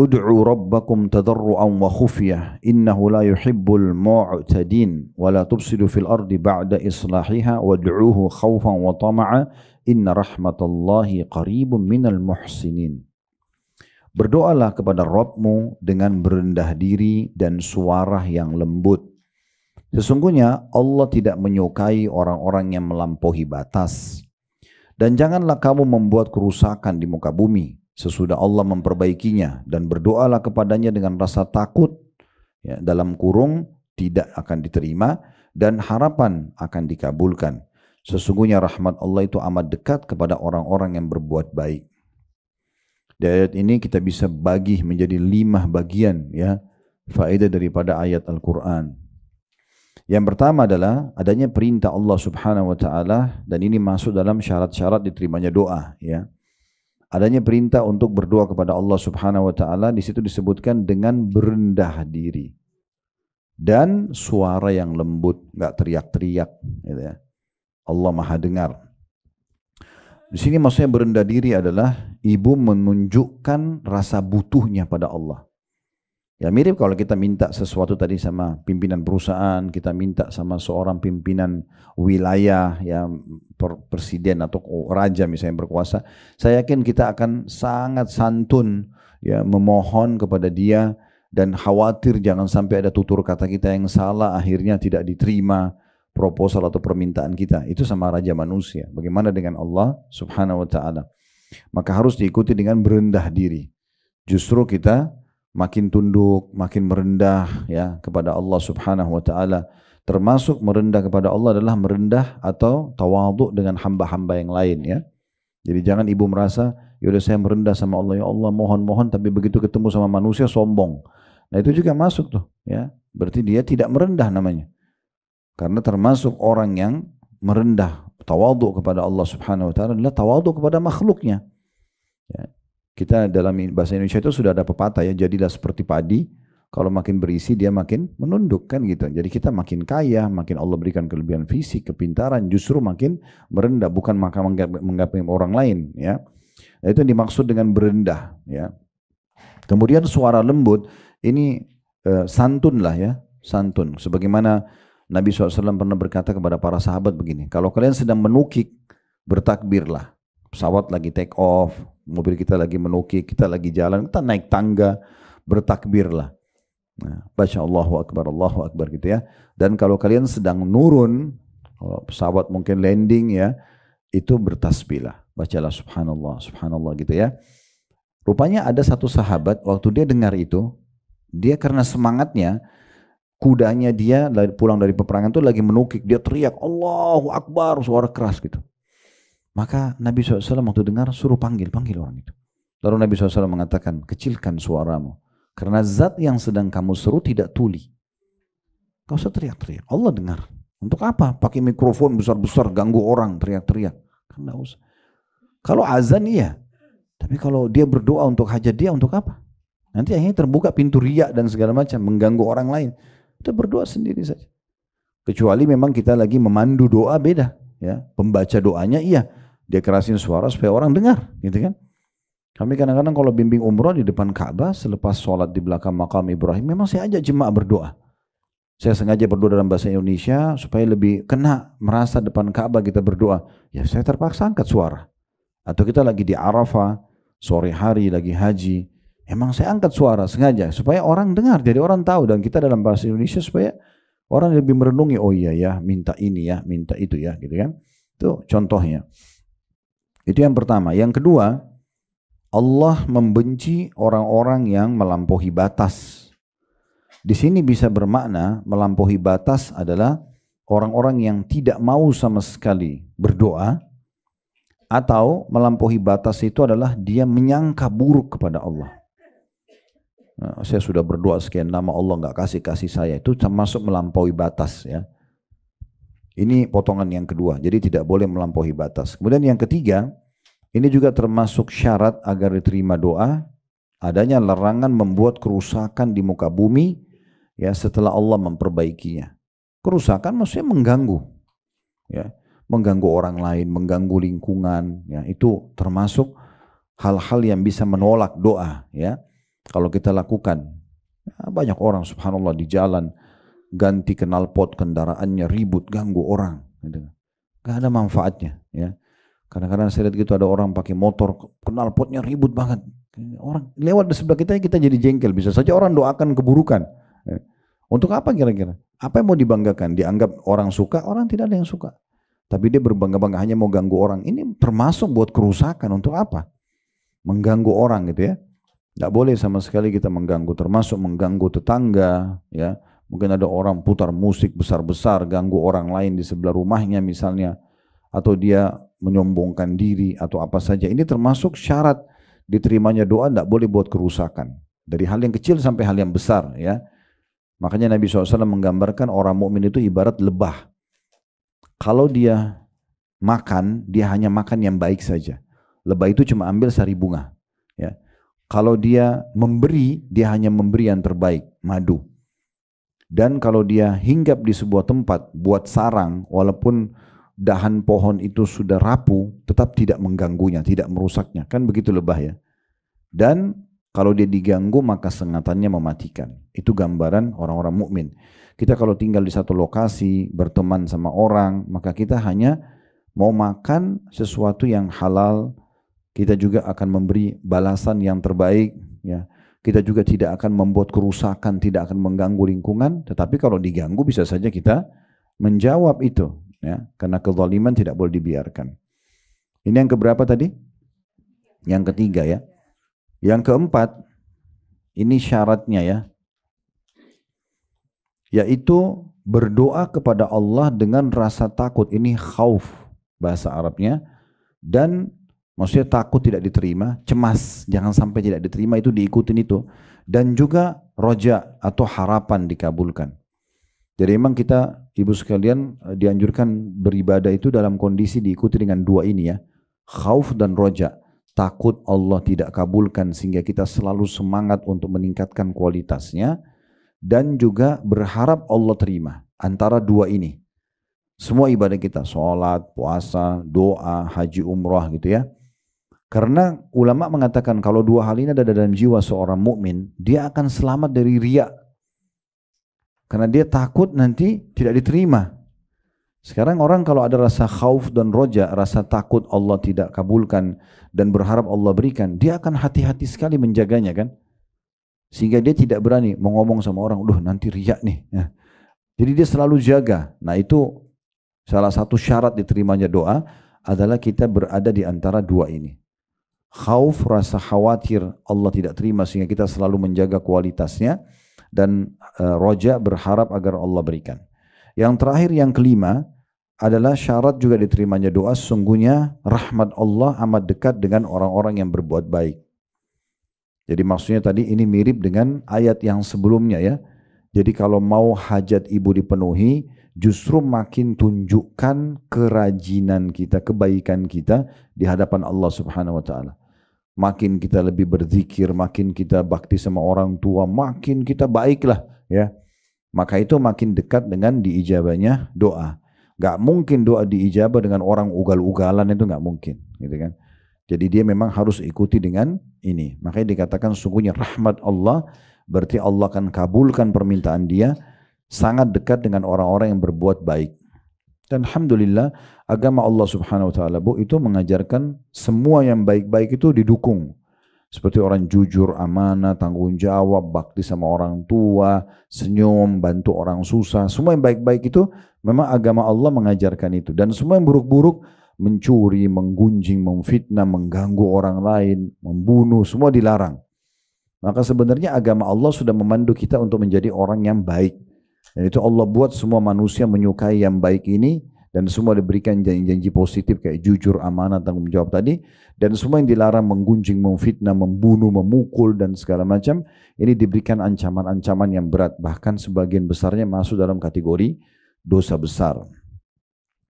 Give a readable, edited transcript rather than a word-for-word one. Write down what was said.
Ud'u rabbakum tadarru'an wa khufyah innahu la yuhibbul mu'tadin wa la tufsidu fil ardi ba'da islahiha wad'uuhu khawfan wa tama'a inna rahmatallahi qaribun minal muhsinin. Berdoalah kepada Rabbmu dengan berendah diri dan suara yang lembut. Sesungguhnya Allah tidak menyukai orang-orang yang melampaui batas. Dan janganlah kamu membuat kerusakan di muka bumi sesudah Allah memperbaikinya, dan berdoalah kepadanya dengan rasa takut, ya, dalam kurung tidak akan diterima dan harapan akan dikabulkan. Sesungguhnya rahmat Allah itu amat dekat kepada orang-orang yang berbuat baik. Di ayat ini kita bisa bagi menjadi 5 bagian, ya, faedah daripada ayat Al-Quran. Yang pertama adalah adanya perintah Allah Subhanahu wa taala, dan ini masuk dalam syarat-syarat diterimanya doa, ya. Adanya perintah untuk berdoa kepada Allah Subhanahu wa taala, di situ disebutkan dengan berendah diri dan suara yang lembut, enggak teriak-teriak, gitu ya. Allah Maha dengar. Di sini maksudnya berendah diri adalah ibu menunjukkan rasa butuhnya pada Allah. Ya mirip kalau kita minta sesuatu tadi sama pimpinan perusahaan, kita minta sama seorang pimpinan wilayah, ya presiden atau raja misalnya berkuasa, saya yakin kita akan sangat santun, ya, memohon kepada dia dan khawatir jangan sampai ada tutur kata kita yang salah, akhirnya tidak diterima proposal atau permintaan kita. Itu sama raja manusia. Bagaimana dengan Allah Subhanahu wa taala? Maka harus diikuti dengan berendah diri. Justru kita makin tunduk, makin merendah, ya, kepada Allah Subhanahu wa taala. Termasuk merendah kepada Allah adalah merendah atau tawadhu dengan hamba-hamba yang lain, ya. Jadi jangan ibu merasa, yaudah saya merendah sama Allah, ya Allah mohon-mohon, tapi begitu ketemu sama manusia sombong. Nah itu juga masuk tuh, ya. Berarti dia tidak merendah namanya. Karena termasuk orang yang merendah, tawadhu kepada Allah Subhanahu wa taala adalah tawadhu kepada makhluknya. Ya. Kita dalam bahasa Indonesia itu sudah ada pepatah, ya, jadilah seperti padi, kalau makin berisi dia makin menunduk, kan gitu. Jadi kita makin kaya, makin Allah berikan kelebihan fisik, kepintaran, justru makin merendah, bukan maka menggapai orang lain, ya. Nah, itu yang dimaksud dengan berendah, ya. Kemudian suara lembut ini santun lah, ya, santun. Sebagaimana Nabi SAW pernah berkata kepada para sahabat begini, kalau kalian sedang menukik, bertakbirlah. Pesawat lagi take off, mobil kita lagi menukik, kita lagi jalan, kita naik tangga, bertakbirlah. Nah, baca Allahu Akbar gitu, ya. Dan kalau kalian sedang nurun, kalau pesawat mungkin landing, ya, itu bertasbihlah, bacalah subhanallah, subhanallah gitu, ya. Rupanya ada satu sahabat waktu dia dengar itu, dia karena semangatnya, kudanya dia pulang dari peperangan itu lagi menukik, dia teriak Allahu Akbar, suara keras gitu. Maka Nabi SAW waktu dengar suruh panggil orang itu. Lalu Nabi SAW mengatakan, kecilkan suaramu, karena zat yang sedang kamu seru tidak tuli. Kau usah teriak-teriak, Allah dengar. Untuk apa? Pakai mikrofon besar-besar ganggu orang teriak-teriak. Kan enggak usah. Kalau azan iya, tapi kalau dia berdoa untuk hajat dia, untuk apa? Nanti akhirnya terbuka pintu riya dan segala macam, mengganggu orang lain. Kita berdoa sendiri saja. Kecuali memang kita lagi memandu doa, beda, ya. Pembaca doanya iya, dia kerasin suara supaya orang dengar, gitu kan. Kami kadang-kadang kalau bimbing umroh di depan Ka'bah, selepas sholat di belakang makam Ibrahim, memang saya ajak jemaah berdoa. Saya sengaja berdoa dalam bahasa Indonesia supaya lebih kena, merasa depan Ka'bah kita berdoa. Ya saya terpaksa angkat suara. Atau kita lagi di Arafah, sore hari lagi haji, emang saya angkat suara sengaja supaya orang dengar, jadi orang tahu, dan kita dalam bahasa Indonesia supaya orang lebih merenungi, oh iya ya, minta ini ya, minta itu ya, gitu kan. Itu contohnya. Itu yang pertama. Yang kedua, Allah membenci orang-orang yang melampaui batas. Di sini bisa bermakna melampaui batas adalah orang-orang yang tidak mau sama sekali berdoa, atau melampaui batas itu adalah dia menyangka buruk kepada Allah. Nah, saya sudah berdoa sekian lama, Allah nggak kasih saya, itu termasuk melampaui batas, ya. Ini potongan yang kedua, jadi tidak boleh melampaui batas. Kemudian yang ketiga, ini juga termasuk syarat agar diterima doa, adanya larangan membuat kerusakan di muka bumi, ya, setelah Allah memperbaikinya. Kerusakan maksudnya mengganggu, ya, mengganggu orang lain, mengganggu lingkungan, ya, itu termasuk hal-hal yang bisa menolak doa, ya. Kalau kita lakukan, banyak orang subhanallah di jalan ganti knalpot kendaraannya, ribut, ganggu orang, gitu. Gak ada manfaatnya, ya. Kadang-kadang saya lihat gitu ada orang pakai motor, knalpotnya ribut banget. Orang lewat di sebelah kita jadi jengkel. Bisa saja orang doakan keburukan. Untuk apa kira-kira? Apa yang mau dibanggakan? Dianggap orang suka, orang tidak ada yang suka. Tapi dia berbangga-bangga hanya mau ganggu orang. Ini termasuk buat kerusakan. Untuk apa? Mengganggu orang gitu ya. Tidak boleh sama sekali kita mengganggu. Termasuk mengganggu tetangga. Ya, mungkin ada orang putar musik besar-besar, ganggu orang lain di sebelah rumahnya misalnya. Atau dia menyombongkan diri atau apa saja. Ini termasuk syarat diterimanya doa, tidak boleh buat kerusakan. Dari hal yang kecil sampai hal yang besar, ya. Makanya Nabi SAW menggambarkan orang mukmin itu ibarat lebah. Kalau dia makan, dia hanya makan yang baik saja. Lebah itu cuma ambil sari bunga, ya. Kalau dia memberi, dia hanya memberi yang terbaik, madu. Dan kalau dia hinggap di sebuah tempat buat sarang, walaupun dahan pohon itu sudah rapuh, tetap tidak mengganggunya, tidak merusaknya. Kan begitu lebah ya. Dan kalau dia diganggu maka sengatannya mematikan. Itu gambaran orang-orang mukmin. Kita kalau tinggal di satu lokasi, berteman sama orang, maka kita hanya mau makan sesuatu yang halal. Kita juga akan memberi balasan yang terbaik, ya. Kita juga tidak akan membuat kerusakan, tidak akan mengganggu lingkungan. Tetapi kalau diganggu bisa saja kita menjawab itu. Ya, karena kezaliman tidak boleh dibiarkan. Ini yang keberapa tadi? Yang ketiga ya. Yang keempat, ini syaratnya ya, yaitu berdoa kepada Allah dengan rasa takut. Ini khauf bahasa Arabnya. Dan maksudnya takut tidak diterima, cemas jangan sampai tidak diterima, itu diikutin itu. Dan juga roja atau harapan dikabulkan. Jadi memang kita, ibu sekalian, dianjurkan beribadah itu dalam kondisi diikuti dengan dua ini ya. Khauf dan roja. Takut Allah tidak kabulkan sehingga kita selalu semangat untuk meningkatkan kualitasnya. Dan juga berharap Allah terima. Antara dua ini. Semua ibadah kita, sholat, puasa, doa, haji, umrah gitu ya. Karena ulama mengatakan kalau dua hal ini ada dalam jiwa seorang mukmin, dia akan selamat dari riya. Karena dia takut nanti tidak diterima. Sekarang orang kalau ada rasa khauf dan roja, rasa takut Allah tidak kabulkan dan berharap Allah berikan, dia akan hati-hati sekali menjaganya kan. Sehingga dia tidak berani mau ngomong sama orang, nanti riya nih. Ya. Jadi dia selalu jaga. Nah itu salah satu syarat diterimanya doa adalah kita berada di antara dua ini. Khauf, rasa khawatir Allah tidak terima sehingga kita selalu menjaga kualitasnya. Dan roja, berharap agar Allah berikan. Yang terakhir, yang kelima adalah syarat juga diterimanya doa, sesungguhnya rahmat Allah amat dekat dengan orang-orang yang berbuat baik. Jadi maksudnya tadi ini mirip dengan ayat yang sebelumnya ya. Jadi kalau mau hajat ibu dipenuhi, justru makin tunjukkan kerajinan kita, kebaikan kita di hadapan Allah Subhanahu wa taala. Makin kita lebih berzikir, makin kita bakti sama orang tua, makin kita baiklah ya. Maka itu makin dekat dengan diijabahnya doa. Gak mungkin doa diijabah dengan orang ugal-ugalan, itu gak mungkin gitu kan. Jadi dia memang harus ikuti dengan ini. Makanya dikatakan sungguhnya rahmat Allah, berarti Allah akan kabulkan permintaan dia, sangat dekat dengan orang-orang yang berbuat baik. Dan alhamdulillah agama Allah Subhanahu wa taala itu mengajarkan semua yang baik-baik itu didukung. Seperti orang jujur, amanah, tanggung jawab, bakti sama orang tua, senyum, bantu orang susah. Semua yang baik-baik itu memang agama Allah mengajarkan itu. Dan semua yang buruk-buruk, mencuri, menggunjing, memfitnah, mengganggu orang lain, membunuh, semua dilarang. Maka sebenarnya agama Allah sudah memandu kita untuk menjadi orang yang baik. Dan itu Allah buat semua manusia menyukai yang baik ini, dan semua diberikan janji-janji positif kayak jujur, amanah, tanggung jawab tadi. Dan semua yang dilarang menggunjing, memfitnah, membunuh, memukul dan segala macam, ini diberikan ancaman-ancaman yang berat. Bahkan sebagian besarnya masuk dalam kategori dosa besar.